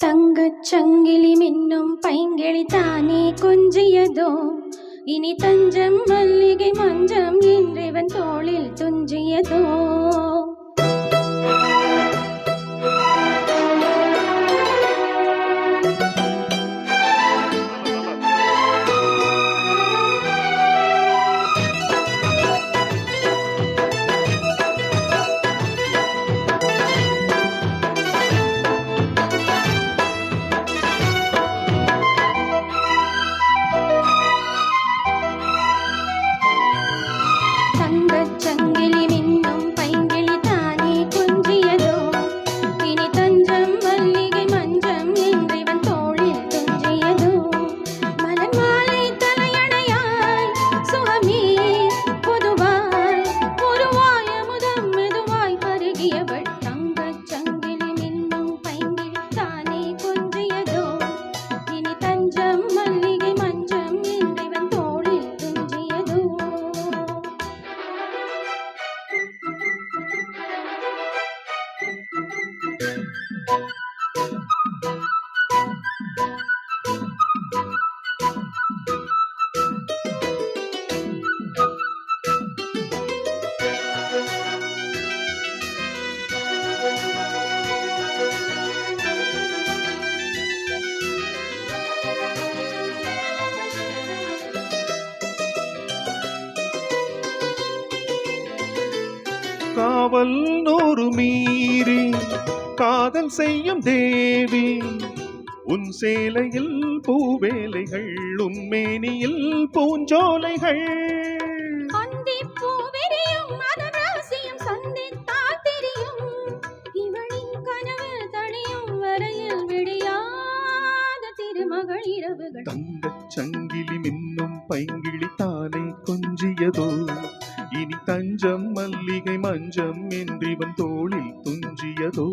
தங்கச் சங்கிலி மின்னும் பைங்கிளி தானே கொஞ்சியதோ, இனி தஞ்சம் மல்லிகை மஞ்சம் என்றிவன் தோளில் துஞ்சியதோ. காவல் நூறு மீறி காதல் செய்யும் தேவி, உன் சேலையில் பூவேலைகள், உன் மேனியில் பூஞ்சோலைகள். தங்கச் சங்கிலி மின்னும் பைங்கிளி தானே கொஞ்சியதோ, இனி தஞ்சம் மல்லிகை மஞ்சம் என்றிவன் தோளில் துஞ்சியதோ.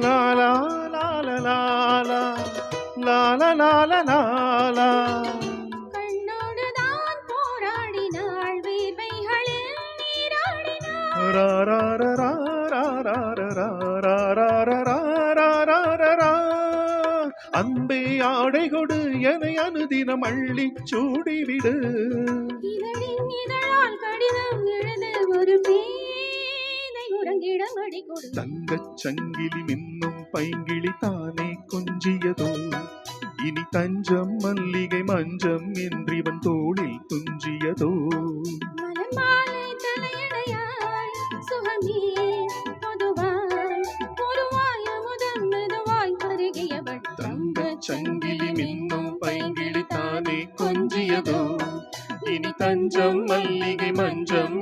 La la la la la la la la la la la la. கண்ணோடுதான் போராடினாள், வீர்வைகளில் நீராடினாள். ரா ரா ரா ரா ரா ரா ரா ரா ரா ரா ரா ரா. அன்பே ஆடை கொடு என்னை அனுதினம் அள்ளி சூடிவிடு. இதழின் இதழால் கடிதம் எழுத ஒரு பேதை உறங்கிடம் அடி கொடு. தங்கச் சங்கிலி மின்னும் பைங்கிளி தானே கொஞ்சியதோ, இனி தஞ்சம் மல்லிகை மஞ்சம் என்றிவன் தோளில் துஞ்சியதோ. மலர்மாலை தலையணையாய் சுகமே பொதுவாய் பொதுவாய் அமுதம் மெதுவாய் பருகியவள். தங்கச் சங்கிலி மின்னும் பைங்கிளி தானே கொஞ்சியதோ, இனி தஞ்சம் மல்லிகை மஞ்சம்